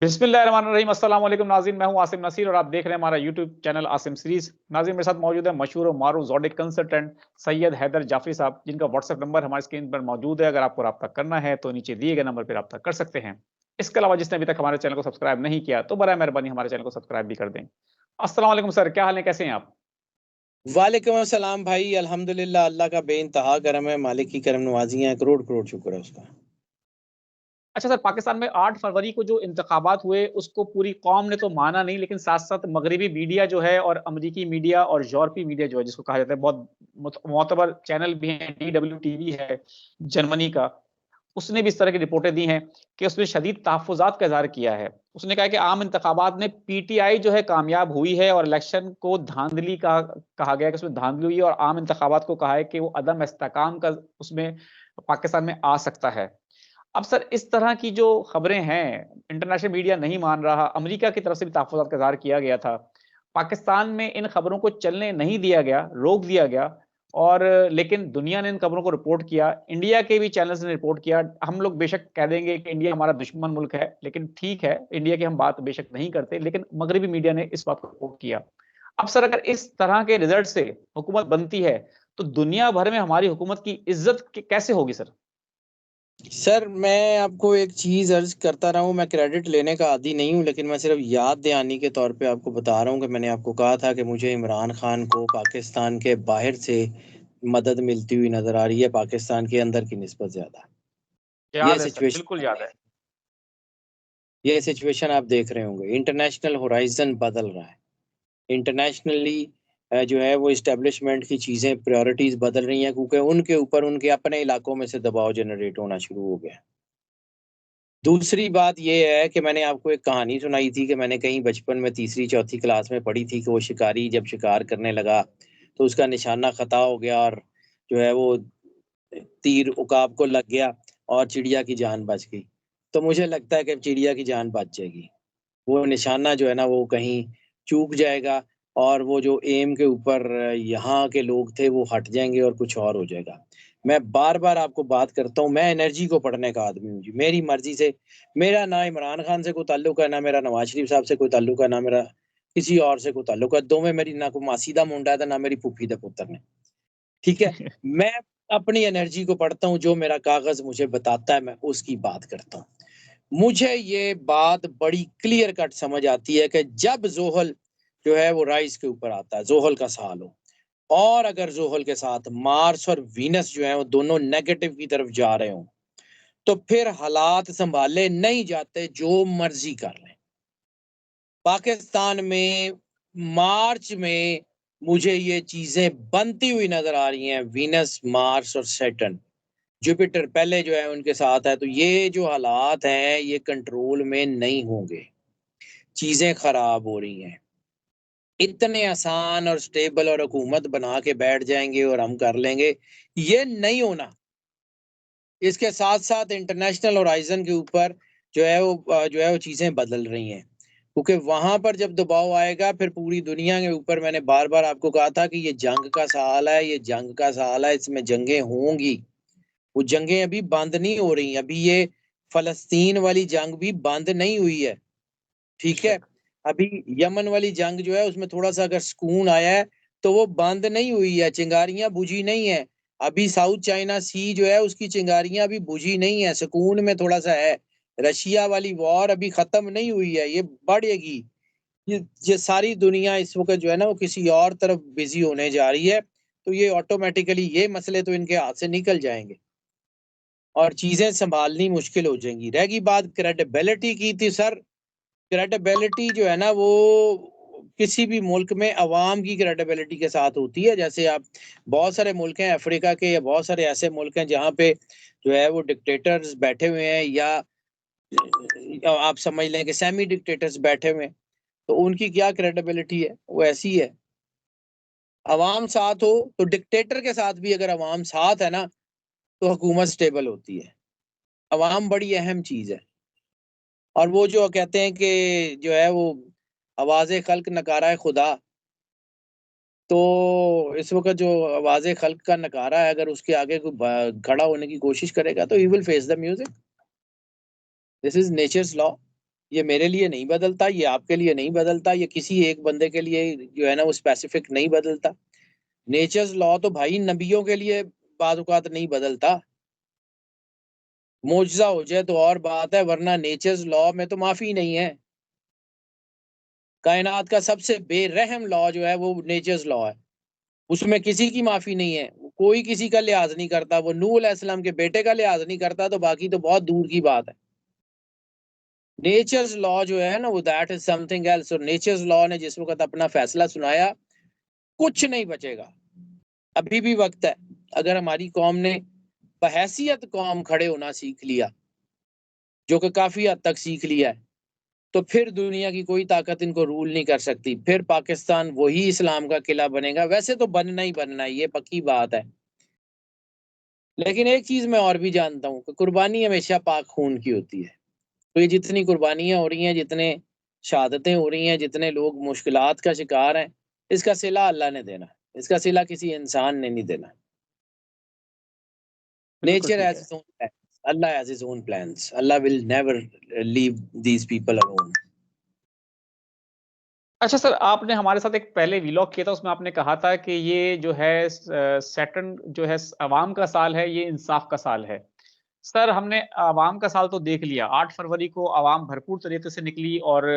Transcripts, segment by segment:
बिस्मिल्लाहिर्रहमानिर्रहीम। अस्सलाम वालेकुम नाज़रीन, मैं हूं आसिम नसीर और आप देख रहे हैं हमारा यूट्यूब चैनल आसिम सीरीज। नाज़रीन, मेरे साथ मौजूद है मशहूर और मारूफ ज़ोडिक कंसल्टेंट सैयद हैदर जाफरी साहब, जिनका व्हाट्सएप नंबर हमारी स्क्रीन पर मौजूद है। अगर आपको रब्ता करना है तो नीचे दिए गए नंबर पर रब्ता कर सकते हैं। इसके अलावा जिसने अभी तक हमारे चैनल को सब्सक्राइब नहीं किया तो बराए मेहरबानी हमारे चैनल को सब्सक्राइब भी कर दें। अस्सलाम वालेकुम सर, क्या हाल है, कैसे हैं आप? वालेकुम अस्सलाम भाई, अल्हम्दुलिल्लाह, अल्लाह का बेइंतहा करम है, मालिक की करम नवाज़ी है, करोड़-करोड़ शुक्र है उसका। अच्छा सर, पाकिस्तान में 8 फरवरी को जो इंतखाबात हुए, उसको पूरी कौम ने तो माना नहीं, लेकिन साथ-साथ मगरिबी मीडिया जो है और अमरीकी मीडिया और यूरोपीय मीडिया जो है, जिसको कहा जाता है, बहुत मोतबर चैनल भी हैं, डीडब्ल्यू टीवी है, जर्मनी का, उसने भी इस तरह की रिपोर्टें दी हैं कि उसमें शदीद तहफ़्फ़ुज़ात का इज़हार किया है। उसने कहा है कि आम इंतखाबात में पीटीआई जो है कामयाब हुई है और इलेक्शन को धांधली का कहा गया है कि उसमें धांधली हुई है, और आम इंतखाबात को कहा है कि वो अदम इस्तेहकाम का उसमें पाकिस्तान में आ सकता है। अब सर, इस तरह की जो खबरें हैं, इंटरनेशनल मीडिया नहीं मान रहा, अमेरिका की तरफ से भी तहफ़्फ़ुज़ात का इज़हार किया गया था। पाकिस्तान में इन खबरों को चलने नहीं दिया गया, रोक दिया गया, और लेकिन दुनिया ने इन खबरों को रिपोर्ट किया, इंडिया के भी चैनल्स ने रिपोर्ट किया। हम लोग बेशक कह देंगे कि इंडिया हमारा दुश्मन मुल्क है, लेकिन ठीक है, इंडिया की हम बात बेशक नहीं करते, लेकिन मगरिबी मीडिया ने इस बात को रिपोर्ट किया। अब सर, अगर इस तरह के रिज़ल्ट से हुकूमत बनती है, तो दुनिया भर में हमारी हुकूमत की इज़्ज़त क कैसे होगी सर? सर, मैं आपको एक चीज़ अर्ज़ करता रहा हूँ, मैं क्रेडिट लेने का आदी नहीं हूँ, लेकिन मैं सिर्फ़ याद दहानी के तौर पे आपको बता रहा हूँ कि मैंने आपको कहा था कि मुझे इमरान खान को पाकिस्तान के बाहर से मदद मिलती हुई नज़र आ रही है, पाकिस्तान के अंदर की निस्बत ज़्यादा। ये याद है सर, सिचुएशन बिल्कुल याद है। ये सिचुएशन आप देख रहे होंगे, इंटरनेशनल होराइज़न बदल रहा है। इंटरनेशनली जो है वो एस्टेब्लिशमेंट की चीज़ें प्रायोरिटीज़ बदल रही हैं, क्योंकि उनके ऊपर उनके अपने इलाकों में से दबाव जनरेट होना शुरू हो गया है। दूसरी बात ये है कि मैंने आपको एक कहानी सुनाई थी कि मैंने कहीं बचपन में तीसरी चौथी क्लास में पढ़ी थी कि वो शिकारी जब शिकार करने लगा, तो उसका निशाना ख़ता हो गया और जो है वो तीर उकाब को लग गया और चिड़िया की जान बच गई। तो मुझे लगता है कि चिड़िया की जान बच जाएगी। वो निशाना जो है ना वो कहीं चूक जाएगा और वो जो एम के ऊपर यहाँ के लोग थे वो हट जाएँगे और कुछ और हो जाएगा। मैं बार-बार आपको बात करता हूँ, मैं एनर्जी को पढ़ने का आदमी हूँ जी, मेरी मर्ज़ी से मेरा ना इमरान खान से कोई ताल्लुक है, ना मेरा नवाज़ शरीफ साहब से कोई ताल्लुक है, ना मेरा किसी और से कोई ताल्लुक है। दोवें मेरी ना कोई मासी दा मुंडा है ते ना मेरी फूफी दे पुत्तर ने, ठीक है? मैं अपनी एनर्जी को पढ़ता हूँ, जो मेरा कागज़ मुझे बताता है, मैं उसकी बात करता हूँ। मुझे ये बात बड़ी क्लियर कट समझ आती है कि जब ज़ोहल जो है वो राइज़ के ऊपर आता है, ज़ोहल का साल हो और अगर ज़ोहल के साथ मार्स और वीनस जो हैं वो दोनों नेगेटिव की तरफ जा रहे हों, तो फिर हालात सँभाले नहीं जाते, जो मर्ज़ी कर लें। पाकिस्तान में मार्च में मुझे ये चीज़ें बनती हुई नज़र आ रही हैं, वीनस, मार्स और सैटर्न। जुपिटर पहले जो है उनके साथ है, तो ये जो हालात हैं, ये कंट्रोल में नहीं होंगे। चीज़ें खराब हो रही हैं। इतने आसान और स्टेबल और हुकूमत बना के बैठ जाएँगे और हम कर लेंगे, ये नहीं होना। इसके साथ-साथ इंटरनेशनल होराइज़न के ऊपर जो है वो चीज़ें बदल रही हैं। क्योंकि वहाँ पर जब दबाव आएगा फिर पूरी दुनिया के ऊपर मैंने बार-बार आपको कहा था कि ये जंग का साल है, ये जंग का साल है, इसमें जंगें होंगी। वो जंगें अभी बंद नहीं हो रही, अभी ये फ़लस्तीन वाली जंग भी बंद नहीं हुई है, ठीक है? बेशक। अभी यमन वाली जंग जो है उसमें थोड़ा-सा अगर सुकून आया है, तो वो बंद नहीं हुई है, चिंगारियाँ बुझी नहीं हैं। अभी साउथ चाइना सी जो है उसकी चिंगारियाँ अभी बुझी नहीं है, सुकून में थोड़ा-सा है। रशिया वाली वॉर अभी खत्म नहीं हुई है, ये बढ़ेगी। ये सारी दुनिया इस वक़्त जो है ना वो किसी और तरफ बिज़ी होने जा रही है, तो ये ऑटोमैटिकली ये मसले तो इनके हाथ से निकल जाएँगे। और चीज़ें सँभालनी मुश्किल हो जाएँगी। रह गई बात क्रेडिबिलिटी की थी सर, क्रेडिबिलिटी जो है ना वो किसी भी मुल्क में अवाम की क्रेडिबिलिटी के साथ होती है। जैसे आप बहुत सारे मुल्क हैं अफ्रीका के या बहुत सारे ऐसे मुल्क हैं जहाँ पे जो है वो डिक्टेटर्स बैठे हुए हैं या आप समझ लें कि सेमी डिक्टेटर्स बैठे हुए हैं। तो उनकी क्या क्रेडिबिलिटी है? वो ऐसी है। अवाम साथ हो तो डिक्टेटर के साथ भी अगर अवाम साथ है ना, तो हुकूमत स्टेबल होती है। अवाम बड़ी अहम चीज़ है। और वो जो कहते हैं कि जो है वो आवाज़े खल्क नकारा खुदा, तो इस वक़्त जो आवाज़े खल्क का नकारा है अगर उसके आगे कोई खड़ा होने की कोशिश करेगा तो he will face the music. This is nature's law. ये मेरे लिए नहीं बदलता, ये आपके लिए नहीं बदलता, ये किसी एक बंदे के लिए जो है ना वो स्पेसिफिक नहीं बदलता। नेचर्स लॉ तो भाई नबियों के लिए बाद औक़ात नहीं बदलता। मौजज़ा हो जाए तो और बात है, वरना नेचर्स लॉ में तो माफ़ी नहीं है। कायनात का सबसे बेरहम लॉ जो है वो नेचर्स लॉ है। उसमें किसी की माफ़ी नहीं है। कोई किसी का लिहाज़ नहीं करता। वो नूह अलैहिस्सलाम के बेटे का लिहाज़ नहीं करता, तो बाकी तो बहुत दूर की बात है। नेचर्स लॉ जो है ना वो दैट इज़ समथिंग एल्स। और नेचर्स लॉ ने जिस वक़्त अपना फैसला सुनाया, कुछ नहीं बचेगा। अभी भी वक़्त है। अगर हमारी कौम ने बहैसियत कौम खड़े होना सीख लिया, जो कि काफ़ी हद तक सीख लिया है, तो फिर दुनिया की कोई ताकत इनको रूल नहीं कर सकती। फिर पाकिस्तान वही इस्लाम का किला बनेगा। वैसे तो बनना ही बनना है, ये पक्की बात है। लेकिन एक चीज़ मैं और भी जानता हूँ कि कुर्बानी हमेशा पाक खून की होती है। तो ये जितनी कुर्बानियाँ हो रही हैं, जितने शहादतें हो रही हैं, जितने लोग मुश्किलात का शिकार हैं, इसका सिला अल्लाह ने देना है। इसका सिला किसी इंसान ने नहीं देना। बिल्कुल नेचर ठीक हैज़ है। Its own plan, Allah has his own plans. Allah will never leave these people alone. अच्छा सर, आपने हमारे साथ एक पहले व्लॉग किया था, उसमें आपने कहा था कि ये जो है सैटर्न जो है अवाम का साल है, ये इंसाफ का साल है। सर, हमने अवाम का साल तो देख लिया। 8 फरवरी को अवाम भरपूर तरीके से निकली और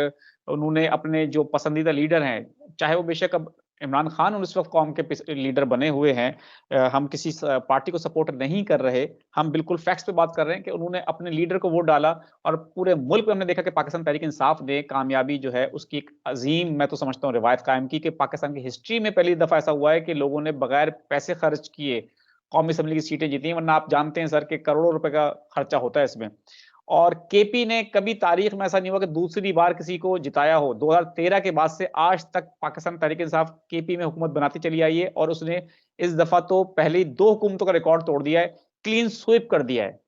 उन्होंने अपने जो पसंदीदा लीडर हैं, चाहे वो बेशक अब इमरान खान उस वक़्त कौम के लीडर बने हुए हैं। हम किसी पार्टी को सपोर्ट नहीं कर रहे। हम बिल्कुल फैक्ट्स पे बात कर रहे हैं कि उन्होंने अपने लीडर को वोट डाला और पूरे मुल्क में हमने देखा कि पाकिस्तान तहरीक-ए-इंसाफ ने कामयाबी जो है उसकी एक अज़ीम, मैं तो समझता हूँ, रिवायत कायम की कि पाकिस्तान की हिस्ट्री में पहली दफ़ा ऐसा हुआ है कि लोगों ने बगैर पैसे खर्च किए कौमी असेंबली की सीटें जीती हैं, वरना आप जानते हैं सर कि करोड़ों रुपए का खर्चा होता है इसमें। और केपी ने कभी तारीख में ऐसा नहीं हुआ कि दूसरी बार किसी को जिताया हो। 2013 के बाद से आज तक पाकिस्तान तहरीक-ए-इंसाफ केपी में हुकूमत बनाती चली आई है और उसने इस दफ़ा तो पहली 2 हुकूमतों का रिकॉर्ड तोड़ दिया है, क्लीन स्वीप कर दिया है।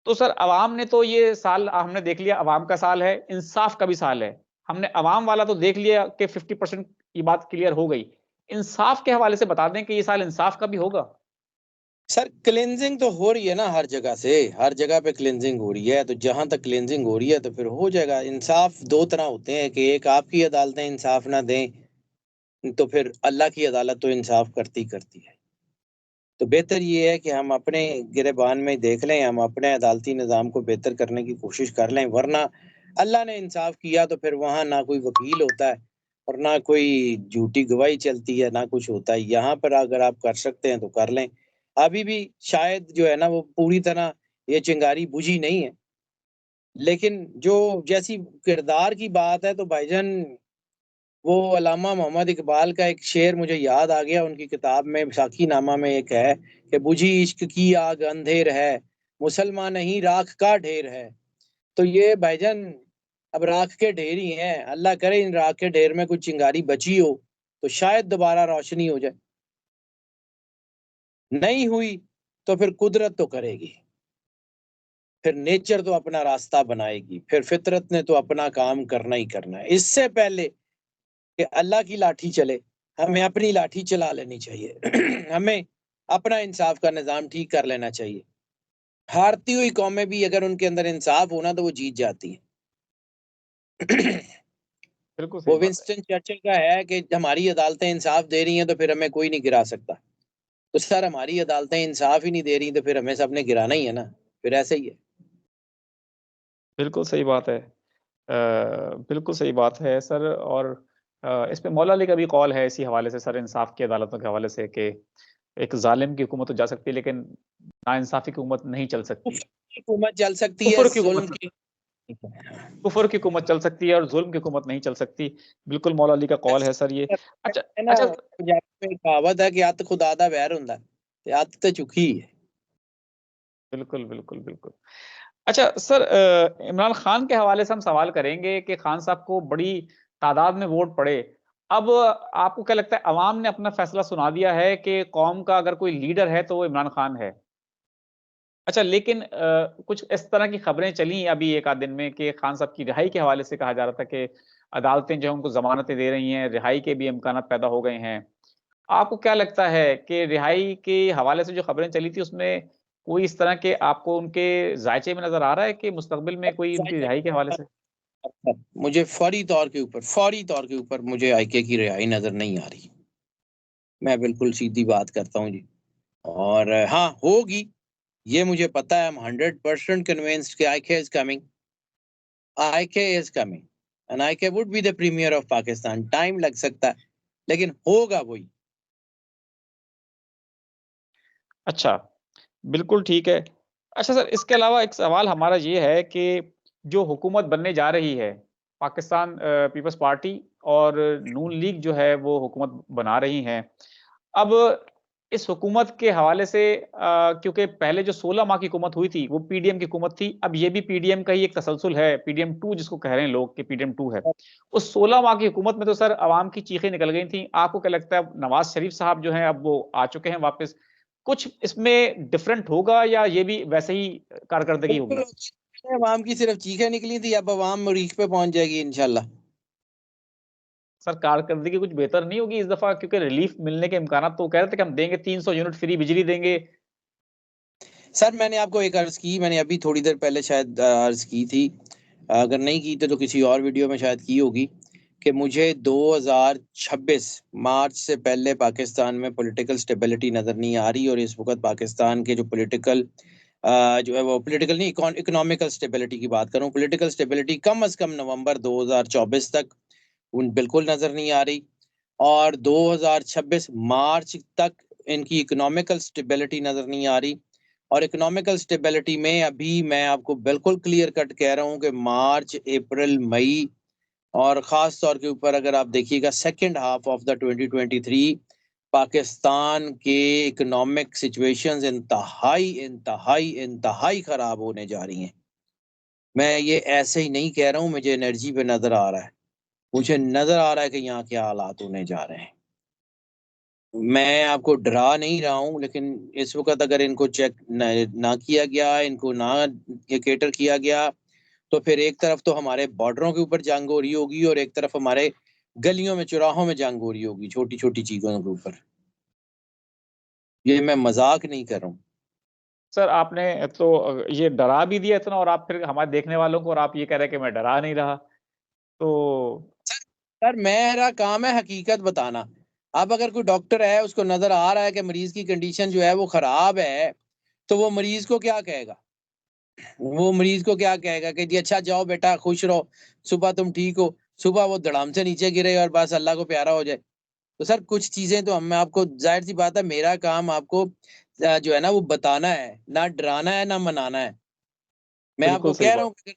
तो सर, अवाम ने तो ये साल हमने देख लिया, अवाम का साल है, इंसाफ का भी साल है। हमने अवाम वाला तो देख लिया कि 50% ये बात क्लियर हो गई। इंसाफ के हवाले से बता दें कि ये साल इंसाफ का भी होगा? सर क्लींजिंग तो हो रही है ना हर जगह से, हर जगह पे क्लींजिंग हो रही है, तो जहाँ तक क्लींजिंग हो रही है तो फिर हो जाएगा। इंसाफ 2 तरह होते हैं कि एक आपकी अदालतें इंसाफ ना दें, तो फिर अल्लाह की अदालत तो इंसाफ करती करती है। तो बेहतर ये है कि हम अपने गिरेबान में देख लें, हम अपने अदालती निज़ाम को बेहतर करने की कोशिश कर लें, वरना अल्लाह ने इंसाफ किया तो फिर वहाँ ना कोई वकील होता है और ना कोई झूठी गवाही चलती है, ना कुछ होता है। यहाँ पर अगर आप कर सकते हैं तो कर लें। अभी भी शायद जो है ना वो पूरी तरह ये चिंगारी बुझी नहीं है। लेकिन जो जैसी किरदार की बात है तो भाईजान वो अल्लामा मोहम्मद इकबाल का एक शेर मुझे याद आ गया, उनकी किताब में साखीनामा में एक है कि बुझी इश्क की आग अंधेर है, मुसलमान नहीं राख का ढेर है। तो ये भाईजान अब राख के ढेर ही हैं, अल्लाह करे इन राख के ढेर में कुछ चिंगारी बची हो, तो शायद दोबारा रोशनी हो जाए। नहीं हुई तो फिर कुदरत तो करेगी, फिर नेचर तो अपना रास्ता बनाएगी, फिर फितरत ने तो अपना काम करना ही करना है। इससे पहले कि अल्लाह की लाठी चले, हमें अपनी लाठी चला लेनी चाहिए। हमें अपना इंसाफ का निज़ाम ठीक कर लेना चाहिए। हारती हुई कौमें भी अगर उनके अंदर इंसाफ हो ना तो वो जीत जाती हैं। बिल्कुल सही वो बात है। विंस्टन चर्चिल का है कि हमारी अदालतें इंसाफ दे रही हैं तो फिर हमें कोई नहीं गिरा सकता। तो सर हमारी अदालतें इंसाफ ही नहीं दे रही तो फिर हमें सबने गिराना ही है ना, फिर ऐसे ही है। बिल्कुल सही बात है। बिल्कुल सही बात है सर। और इस पे मौला अली का भी कौल है इसी हवाले से सर, इंसाफ की अदालतों के हवाले से कि एक ज़ालिम की हुकूमत तो जा सकती है लेकिन नाइंसाफ़ी की हुकूमत नहीं चल सकती। कुफ्र की हुकूमत चल सकती है, कुफ़्र की ज़ुल्म हुकूमत की कुफ़्र की हुकूमत चल सकती है और ज़ुल्म की हुकूमत नहीं चल सकती। बिल्कुल मौला अली का कौल है सर ये। अच्छा है ना, अच्छा पंजाबी में एक कहावत है कि अत खुदा दा वैर हुंदा है, ते अत ते चुकी है। बिल्कुल, बिल्कुल, बिल्कुल। अच्छा सर, इमरान खान के हवाले से हम सवाल करेंगे कि खान साहब को बड़ी तादाद में वोट पड़े। अब आपको क्या लगता है, अवाम ने अपना फैसला सुना दिया है कि कौम का अगर कोई लीडर है तो वो इमरान खान है। अच्छा, लेकिन कुछ इस तरह की खबरें चली अभी 1 आध दिन में कि खान साहब की रिहाई के हवाले से कहा जा रहा था कि अदालतें जो हैं उनको ज़मानतें दे रही हैं, रिहाई के भी इम्कानात पैदा हो गए हैं। आपको क्या लगता है कि रिहाई के हवाले से जो खबरें चली थी उसमें कोई इस तरह के आपको उनके ज़ायचे में नज़र आ रहा है कि मुस्तक़बिल में कोई उनकी रिहाई के हवाले से? मुझे फौरी तौर के ऊपर मुझे आईके की रिहाई नजर नहीं आ रही। मैं बिल्कुल सीधी बात करता हूँ जी। और हाँ, होगी, ये मुझे पता है। आई एम 100% कन्विंस्ड कि IK is coming, IK is coming and IK would be the premier of Pakistan. Time लग सकता है, लेकिन होगा वही। अच्छा, बिल्कुल ठीक है। अच्छा सर, इसके अलावा एक सवाल हमारा ये है कि जो हुकूमत बनने जा रही है, पाकिस्तान पीपल्स पार्टी और नून लीग जो है वो हुकूमत बना रही हैं। अब इस हुकूमत के हवाले से क्योंकि पहले जो 16 माह की हुकूमत हुई थी वो पीडीएम की हुकूमत थी, अब ये भी पीडीएम का ही एक तसलसल है, पीडीएम 2 जिसको कह रहे हैं लोग कि पीडीएम 2 है। उस 16 माह की हुकूमत में तो सर अवाम की चीखें निकल गई थी। आपको क्या लगता है नवाज शरीफ साहब जो हैं अब वो आ चुके हैं वापस, कुछ इसमें डिफरेंट होगा या ये भी वैसे ही कारकर्दगी होगी? अवाम की सिर्फ चीखें निकली थी, अब अवाम मरीख पे पहुंच जाएगी इंशाल्लाह। सर कारकर्दगी कुछ बेहतर नहीं होगी इस दफा, क्योंकि रिलीफ मिलने के इम्कान तो कह रहे थे कि हम देंगे 300 यूनिट फ्री बिजली देंगे। सर मैंने आपको एक अर्ज की, मैंने अभी थोड़ी देर पहले शायद अर्ज की थी, अगर नहीं की तो किसी और वीडियो में शायद की होगी, कि मुझे 2026 मार्च से पहले पाकिस्तान में पॉलिटिकल स्टेबिलिटी नज़र नहीं आ रही। और इस वक्त पाकिस्तान के जो पॉलिटिकल जो है वो पॉलिटिकल नहीं, इकोनॉमिकल स्टेबिलिटी की बात करूं, पॉलिटिकल स्टेबिलिटी कम से कम नवंबर 2024 तक उन बिल्कुल नज़र नहीं आ रही। और 2026 मार्च तक इनकी इकोनॉमिकल स्टेबिलिटी नज़र नहीं आ रही। और इकोनॉमिकल स्टेबिलिटी में अभी मैं आपको बिल्कुल क्लियर कट कह रहा हूं कि मार्च, अप्रैल, मई और ख़ास तौर के ऊपर अगर आप देखिएगा second half of the 2023 Pakistan के इकोनॉमिक सिचुएशंस इंतहाई इंतहाई इंतहाई ख़राब होने जा रही हैं। मैं ये ऐसे ही नहीं कह रहा हूँ, मुझे एनर्जी पे नज़र आ रहा है। मुझे नज़र आ रहा है कि यहाँ क्या हालात होने जा रहे हैं। मैं आपको डरा नहीं रहा हूँ, लेकिन इस वक़्त अगर इनको चेक ना किया गया, इनको ना ये कैटर किया गया, तो फिर एक तरफ तो हमारे बॉर्डरों के ऊपर जंग हो रही होगी और एक तरफ हमारे गलियों में, चौराहों में जंग हो रही होगी, छोटी-छोटी चीज़ों के ऊपर। ये मैं मज़ाक नहीं कर रहा हूँ। सर आपने तो ये डरा भी दिया इतना, और आप फिर हमारे देखने वालों को और आप ये कह रहे हैं कि मैं डरा नहीं रहा। तो सर मेरा काम है हकीकत बताना। अब अगर कोई डॉक्टर है, उसको नज़र आ रहा है कि मरीज़ की कंडीशन जो है वो ख़राब है, तो वो मरीज़ को क्या कहेगा? वो मरीज़ को क्या कहेगा कि जी अच्छा जाओ बेटा खुश रहो, सुबह तुम ठीक हो, सुबह वो धड़ाम से नीचे गिरे और बस अल्लाह को प्यारा हो जाए। तो सर कुछ चीज़ें तो मैं आपको, ज़ाहिर-सी बात है मेरा काम आपको जो है ना वो बताना है, ना डराना है, ना मनाना है। मैं बिल्कुल आपको सही कह रहा बात। हूँ कि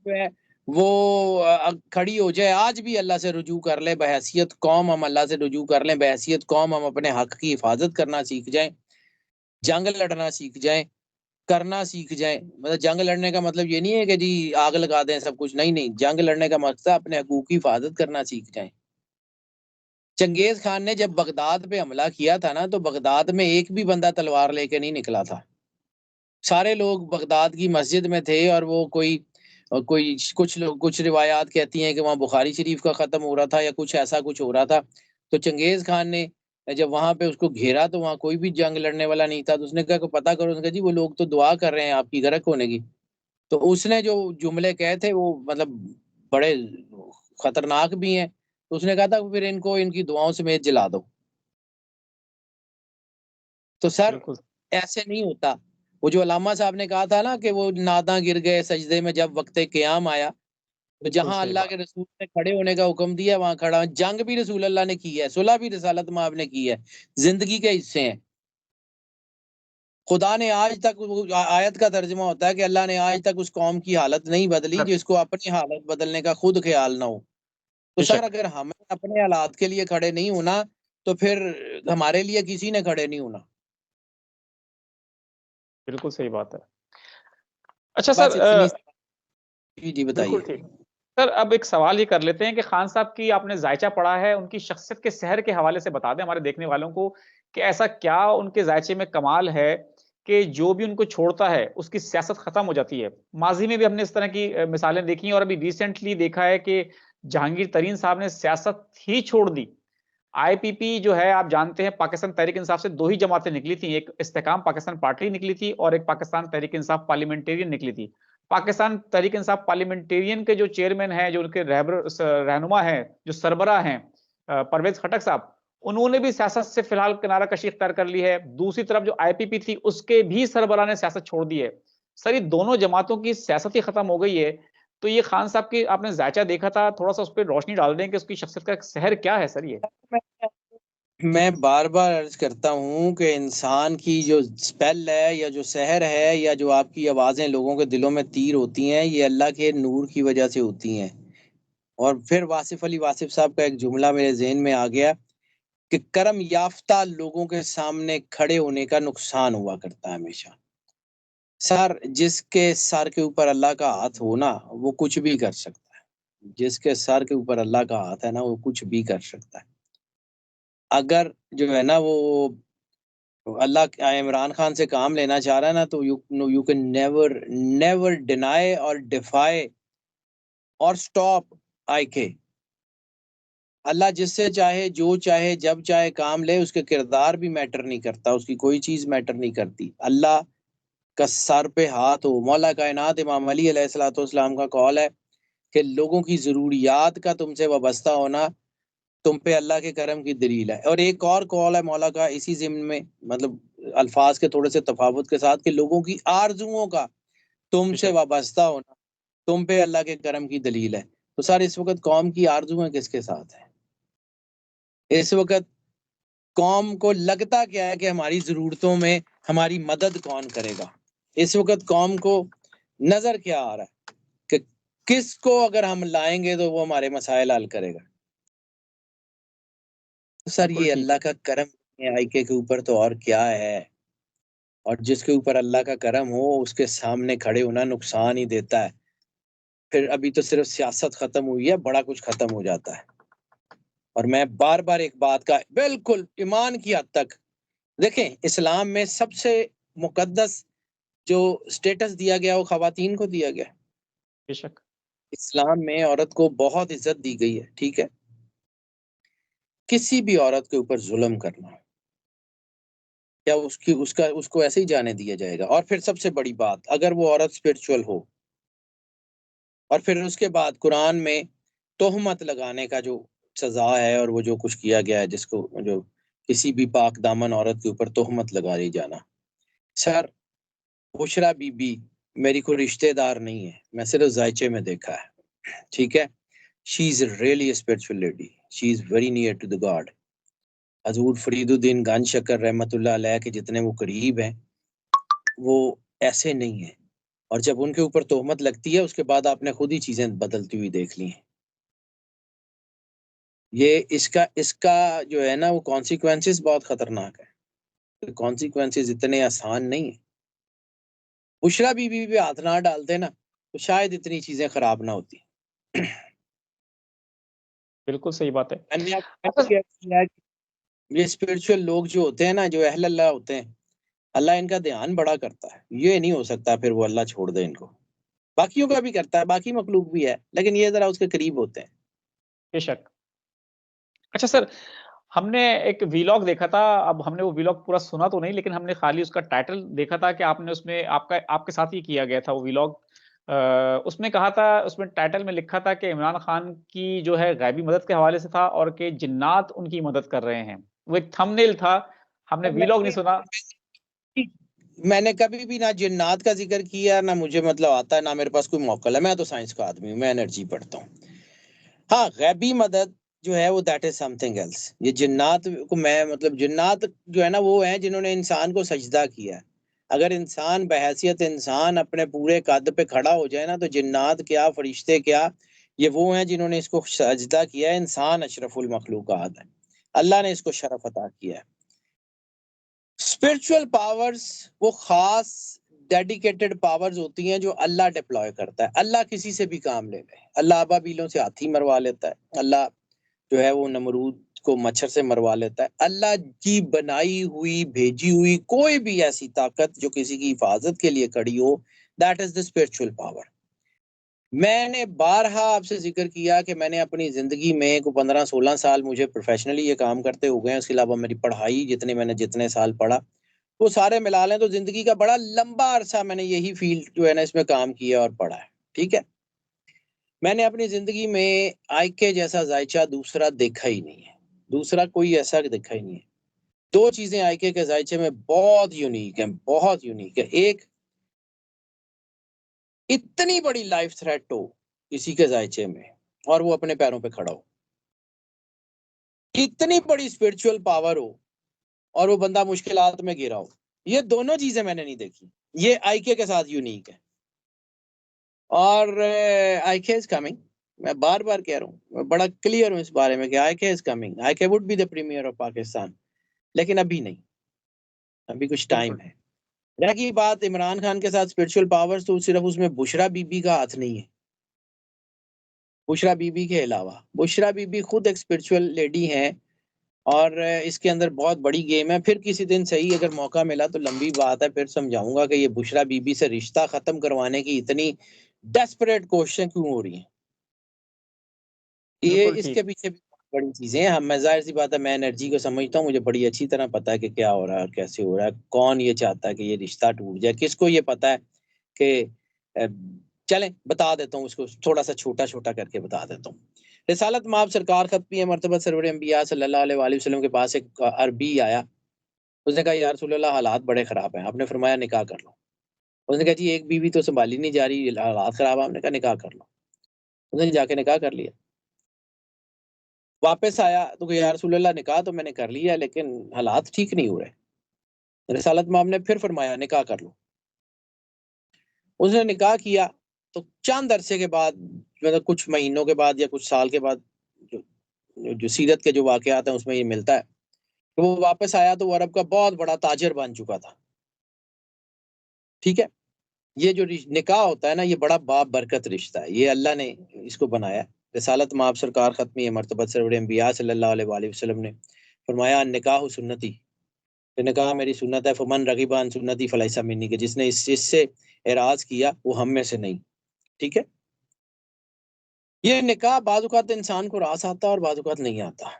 जो है वो खड़ी हो जाए, आज भी अल्लाह से रुजू कर ले, बहैसियत कौम हम अल्लाह से रुजू कर लें, बहैसियत कौम हम अपने हक की हिफाज़त करना सीख जाएँ, जंग लड़ना सीख जाएँ, करना सीख जाएँ। मतलब जंग लड़ने का मतलब ये नहीं है कि जी आग लगा दें सब कुछ, नहीं, नहीं, जंग लड़ने का मकसद अपने हकूक की हिफाज़त करना सीख जाएँ। चंगेज़ खान ने जब बगदाद पे हमला किया था ना, तो बगदाद में एक भी बंदा तलवार लेके नहीं निकला था। सारे लोग बगदाद की मस्जिद में थे और वो कोई कुछ लोग, कुछ रिवायात कहती हैं कि वहाँ बुखारी शरीफ का ख़त्म हो रहा था या कुछ ऐसा कुछ हो रहा था। तो चंगेज़ खान ने जब वहाँ पे उसको घेरा तो वहाँ कोई भी जंग लड़ने वाला नहीं था। तो उसने कहा कि पता करो, उसने कहा जी वो लोग तो दुआ कर रहे हैं आपकी गर्क होने की। तो उसने जो जुमले कहे थे वो मतलब बड़े खतरनाक भी हैं। तो उसने कहा था फिर इनको इनकी दुआओं समेत जला दो। तो सर बिल्कुल। ऐसे नहीं होता। वो जो अल्लामा साहब ने कहा था ना कि वो नादां गिर गए सजदे में जब वक़्त क़याम आया, तो बिल्कुल जहाँ सही अल्लाह बात। के रसूल ने खड़े होने का हुक्म दिया वहाँ खड़ा। जंग भी रसूल अल्लाह ने की है, सुलह भी रिसालत में आपने की है, ज़िंदगी के हिस्से हैं। खुदा ने आज तक वो आयत का तर्जुमा होता है कि अल्लाह ने आज तक उस कौम की हालत नहीं बदली सर, जिसको अपनी हालत बदलने का खुद ख़्याल ना हो। तो सर बेशक। अगर हमें अपने हालात के लिए खड़े नहीं होना, तो फिर हमारे लिए किसी ने खड़े नहीं होना। बिल्कुल सही बात है। अच्छा सर बस इतनी जी, जी बिल्कुल बताइए। ठीक। सर अब एक सवाल ये कर लेते हैं कि खान साहब की आपने जायचा पढ़ा है, उनकी शख्सियत के सहर के हवाले से बता दें हमारे देखने वालों को कि ऐसा क्या उनके जायचे में कमाल है कि जो भी उनको छोड़ता है, उसकी सियासत खत्म हो जाती है। माज़ी में भी हमने इस तरह की मिसालें देखी हैं और अभी रिसेंटली देखा है कि जहांगीर तरीन साहब ने सियासत ही छोड़ दी। आईपीपी जो है आप जानते हैं, पाकिस्तान तहरीक इंसाफ से 2 ही जमातें निकली थी, एक इस्तेकाम पाकिस्तान पार्टी निकली थी और एक पाकिस्तान तहरीक इंसाफ पार्लियामेंटेरियन निकली थी। पाकिस्तान तहरीक इंसाफ पार्लियामेंटेरियन के जो चेयरमैन हैं, जो उनके रहनुमा हैं, जो सरबराह हैं परवेज खटक साहब, उन्होंने भी सियासत से फिलहाल किनारा कशी इख्तियार कर ली है। दूसरी तरफ जो आईपीपी थी, उसके भी सरबराह ने सियासत छोड़ दी है। सर, ये दोनों जमातों की सियासत ही खत्म हो गई है। तो ये खान साहब की आपने जायचा देखा था, थोड़ा सा उस पर रोशनी डाल दें कि उसकी शख्सियत का सहर क्या है सर ये? मैं बार बार अर्ज करता हूँ कि इंसान की जो स्पेल है या जो सहर है या जो आपकी आवाज़ें लोगों के दिलों में तीर होती हैं, ये अल्लाह के नूर की वजह से होती हैं। और फिर वासिफ अली वासिफ साहब का एक जुमला मेरे जहन में आ गया कि करम याफ्ता लोगों के सामने खड़े होने का नुकसान हुआ करता है हमेशा। सर, जिसके सर के ऊपर अल्लाह का हाथ हो ना, वो कुछ भी कर सकता है। जिसके सर के ऊपर अल्लाह का हाथ है ना, वो कुछ भी कर सकता है। अगर जो है ना वो अल्लाह इमरान खान से काम लेना चाह रहा है ना, तो you can never never deny और डिफाई और स्टॉप आईके। अल्लाह जिससे चाहे, जो चाहे, जब चाहे काम ले, उसके किरदार भी मैटर नहीं करता, उसकी कोई चीज़ मैटर नहीं करती। अल्लाह का सर पे हाथ हो। मौला कायनात इमाम अली अलैहिस्सलाम का कौल है कि लोगों की ज़रूरियात का तुमसे वाबस्ता होना तुम पे अल्लाह के करम की दलील है। और एक और कौल है मौला का इसी ज़िम्न में, मतलब अल्फाज के थोड़े से तफावत के साथ, कि लोगों की आरजुओं का तुमसे बेशक। वाबस्ता होना तुम पे अल्लाह के करम की दलील है। तो सर, इस वक्त कौम की आरजुएं किसके साथ है? इस वक्त कौम को लगता क्या है कि हमारी ज़रूरतों में हमारी मदद कौन करेगा? इस वक्त कौम को नज़र क्या आ रहा है कि किसको अगर हम लाएंगे तो वो हमारे मसाइल हल करेगा? तो सर, बिल्कुल ये ठीक अल्लाह है। का करम है आईके के ऊपर, तो और क्या है? और जिसके ऊपर अल्लाह का करम हो, उसके सामने खड़े होना नुकसान ही देता है। फिर अभी तो सिर्फ सियासत खत्म हुई है, बड़ा कुछ खत्म हो जाता है। और मैं बार बार एक बात का बिल्कुल ईमान की हद तक, देखें, इस्लाम में सबसे मुकद्दस जो स्टेटस दिया गया वो खवातीन को दिया गया। बेशक। इस्लाम में औरत को बहुत इज्जत दी गई है, ठीक है। किसी भी औरत के ऊपर जुल्म करना, क्या उसकी उसका उसको ऐसे ही जाने दिया जाएगा? और फिर सबसे बड़ी बात, अगर वो औरत स्पिरिचुअल हो, और फिर उसके बाद कुरान में तोहमत लगाने का जो सजा है और वो जो कुछ किया गया है, जिसको जो किसी भी पाक दामन औरत के ऊपर तोहमत लगा दी जाना। सर, बुशरा बीबी मेरी कोई रिश्तेदार नहीं है, मैं सिर्फ जायचे में देखा है, ठीक है। She is really a spiritual lady, she is very near to the God। हजूर फरीदुद्दीन गंज शक्कर रहमतुल्लाह अलैह के जितने वो करीब हैं, वो ऐसे नहीं है। और जब उनके ऊपर तोहमत लगती है, उसके बाद आपने खुद ही चीजें बदलती हुई देख ली हैं। ये इसका इसका जो है ना, वो कॉन्सिक्वेंसेस बहुत खतरनाक है। कॉन्सिक्वेंसेस इतने आसान नहीं है। बुशरा बीबी पे हाथ ना डालते ना, तो शायद इतनी चीजें खराब ना होती। बिल्कुल सही बात है। मैंने अच्छा। आपको क्या किया है, ये स्पिरिचुअल लोग जो होते हैं ना, जो अहल अल्लाह होते हैं, अल्लाह इनका ध्यान बड़ा करता है। ये नहीं हो सकता फिर वो अल्लाह छोड़ दे इनको। बाकियों का भी करता है, बाकी मखलूक भी है, लेकिन ये जरा उसके करीब होते हैं। बेशक। अच्छा सर, हमने एक व्लॉग देखा था, अब हमने वो व्लॉग पूरा सुना तो नहीं, लेकिन हमने खाली उसका टाइटल देखा था कि आपने उसमें आपका आपके साथ ही किया गया था वो व्लॉग। उसमें कहा था, उसमें टाइटल में लिखा था कि इमरान खान की जो है गैबी मदद के हवाले से था और कि जिन्नात उनकी मदद कर रहे हैं। वो एक थंबनेल था, हमने व्लॉग नहीं सुना। मैंने कभी भी ना जिन्नात का जिक्र किया, ना मुझे मतलब आता है, ना मेरे पास कोई मौकल है। मैं तो साइंस का आदमी हूँ, मैं एनर्जी पढ़ता हूँ। हाँ, गैबी मदद जो है वो दैट इज समथिंग एल्स। ये जिन्नात को मैं मतलब, जिन्नात जो है ना, वो है जिन्होंने इंसान को सजदा किया है। अगर इंसान बहैसियत इंसान अपने पूरे कद पे खड़ा हो जाए ना, तो जिन्नात क्या, फरिश्ते क्या, ये वो हैं जिन्होंने इसको सजदा किया है। इंसान अशरफुल मखलूकात है, अल्लाह ने इसको शरफ अता किया है। स्पिरिचुअल पावर्स वो खास डेडिकेटेड पावर्स होती हैं जो अल्लाह डिप्लॉय करता है। अल्लाह किसी से भी काम ले ले। अल्लाह अबाबीलों से हाथी मरवा लेता है। अल्लाह जो है वो नमरूद को मच्छर से मरवा लेता है। अल्लाह की बनाई हुई, भेजी हुई कोई भी ऐसी ताकत जो किसी की हिफाजत के लिए खड़ी हो, that is the spiritual power. मैंने बारहा आपसे जिक्र किया कि मैंने अपनी ज़िंदगी में को 15-16 साल मुझे प्रोफेशनली ये काम करते हो गए हैं। उसके अलावा मेरी पढ़ाई, जितने मैंने जितने साल पढ़ा, वो सारे मिला लें तो जिंदगी का बड़ा लंबा अरसा मैंने यही फील्ड जो है ना इसमें काम किया और पढ़ा है। ठीक है, मैंने अपनी जिंदगी में आईके जैसा जायचा दूसरा देखा ही नहीं है, दूसरा कोई ऐसा देखा ही नहीं है। दो चीजें आईके के जायचे में बहुत यूनिक है, बहुत यूनिक है। एक, इतनी बड़ी लाइफ थ्रेट हो किसी के जायचे में और वो अपने पैरों पे खड़ा हो, इतनी बड़ी स्पिरिचुअल पावर हो और वो बंदा मुश्किलात में गिरा हो, ये दोनों चीजें मैंने नहीं देखी। ये आईके के साथ यूनिक है। और आईके इज कमिंग, मैं बार बार कह रहा हूँ, मैं बड़ा क्लियर हूँ इस बारे में कि IK is coming, IK would be the premier of Pakistan, लेकिन अभी नहीं, अभी कुछ टाइम है। रही बात इमरान खान के साथ स्पिरिचुअल पावर्स, तो सिर्फ उसमें बुशरा बीबी का हाथ नहीं है। बुशरा बीबी के अलावा बुशरा बीबी खुद एक स्पिरिचुअल लेडी हैं और इसके अंदर बहुत बड़ी गेम है। फिर किसी दिन सही अगर मौका मिला तो लंबी बात है, फिर समझाऊंगा कि ये बुशरा बीबी से रिश्ता खत्म करवाने की इतनी डेस्परेट कोशिशें क्यों हो रही हैं। ये बिल्कुल इसके ठीक। पीछे भी बहुत बड़ी चीजें हैं। हम, मैं जाहिर सी बात है, मैं एनर्जी को समझता हूँ, मुझे बड़ी अच्छी तरह पता है कि क्या हो रहा है और कैसे हो रहा है, कौन ये चाहता है कि ये रिश्ता टूट जाए, किसको ये पता है कि अ, चलें बता देता हूँ उसको, थोड़ा सा छोटा छोटा करके बता देता हूँ। रिसालत माब सरकार खत्मी है मरतबा सरवर अंबिया सल्लल्लाहु अलैहि वसल्लम के पास एक अरबी आया। उसने कहा, या रसूलल्लाह, हालात बड़े खराब हैं। आपने फरमाया निकाह कर लो। उसने कहा, जी एक बीवी तो संभाली नहीं जा रही, हालात खराब है। आपने कहा निकाह कर लो। उसने जाके निकाह कर लिया। वापस आया तो कहा, या रसूलल्लाह, निकाह तो मैंने कर लिया लेकिन हालात ठीक नहीं हो रहे। रिसालत माब ने फिर फरमाया निकाह कर लो। उसने निकाह किया तो चंद अरसे के बाद, मतलब कुछ महीनों के बाद या कुछ साल के बाद, जो जो सीरत के जो वाकयात हैं उसमें ये मिलता है, तो वो वापस आया तो वो अरब का बहुत बड़ा ताजिर बन चुका था। ठीक है, ये जो निकाह होता है ना, ये बड़ा बाप बरकत रिश्ता है, ये अल्लाह ने इसको बनाया। रिसालत माब सरकार खत्मी है मरतबत सरवर अंबिया सल्लल्लाहु अलैहि वसल्लम ने फरमाया, निकाह सुन्नती, तो निकाह मेरी सुन्नत है। फमन रगीबान सुन्नती फलैसा मिन्नी, के जिसने इस चीज से एराज किया वो हम में से नहीं। ठीक है, ये निकाह बाजुकात इंसान को रास आता और बाजुकात नहीं आता।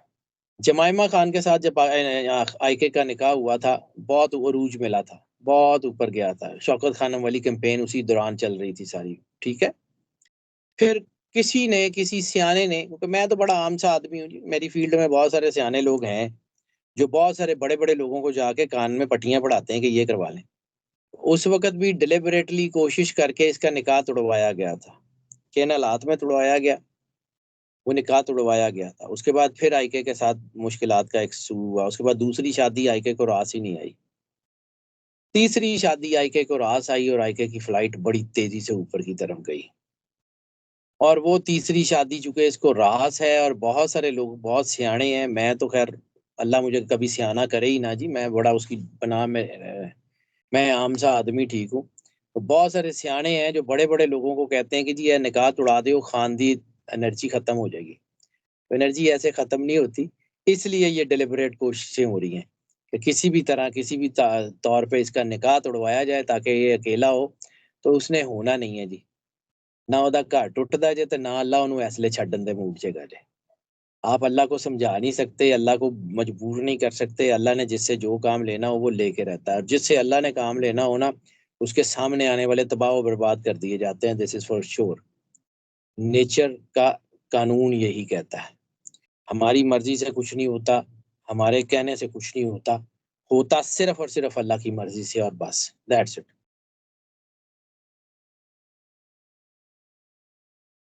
जमाइमा खान के साथ जब आईके का निकाह हुआ था, बहुत उरूज मिला था, बहुत ऊपर गया था। शौकत खानम वाली कैंपेन उसी दौरान चल रही थी सारी। ठीक है, फिर किसी ने, किसी सियाने ने, क्योंकि मैं तो बड़ा आम सा आदमी हूँ जी, मेरी फील्ड में बहुत सारे सियाने लोग हैं जो बहुत सारे बड़े बड़े लोगों को जाके कान में पट्टियां पढ़ाते हैं कि ये करवा लें। उस वक्त भी डिलिबरेटली कोशिश करके इसका निकाह तुड़वाया गया था, किन हालात में तुड़वाया गया, वो निकाह तुड़वाया गया था। उसके बाद फिर आईके के साथ मुश्किलात का एक शुरू हुआ। उसके बाद दूसरी शादी आईके को रास ही नहीं आई। तीसरी शादी आईके को रास आई और आईके की फ्लाइट बड़ी तेजी से ऊपर की तरफ गई। और वो तीसरी शादी, चूंकि इसको रास है और बहुत सारे लोग बहुत सियाने हैं, मैं तो खैर अल्लाह मुझे कभी सियाना करे ही ना जी, मैं बड़ा उसकी पनाह में, मैं आम सा आदमी ठीक हूँ। तो बहुत सारे सियाने हैं जो बड़े बड़े लोगों को कहते हैं कि जी ये निकाह तुड़ा दो, खानदी एनर्जी खत्म हो जाएगी। तो एनर्जी ऐसे खत्म नहीं होती। इसलिए ये डिलिबरेट कोशिशें हो रही हैं कि किसी भी तरह, किसी भी तौर पे इसका निकाह तोड़वाया जाए ताकि ये अकेला हो। तो उसने होना नहीं है जी, ना ਉਹਦਾ घर टुटदा जे, ते ना अल्लाह ਉਹਨੂੰ ਐਸਲੇ ਛੱਡਣ ਦੇ मूड 'ਚ ਹੈਗਾ ਜੇ। आप अल्लाह को समझा नहीं सकते, अल्लाह को मजबूर नहीं कर सकते। अल्लाह ने जिससे जो काम लेना हो वो लेके रहता है, और जिससे अल्लाह ने काम लेना हो ना, उसके सामने आने वाले तबाह व बर्बाद कर दिए जाते हैं। This is for sure, nature का कानून यही कहता है। हमारी मर्जी से कुछ नहीं होता, हमारे कहने से कुछ नहीं होता, होता सिर्फ और सिर्फ अल्लाह की मर्जी से, और बस दैट्स इट।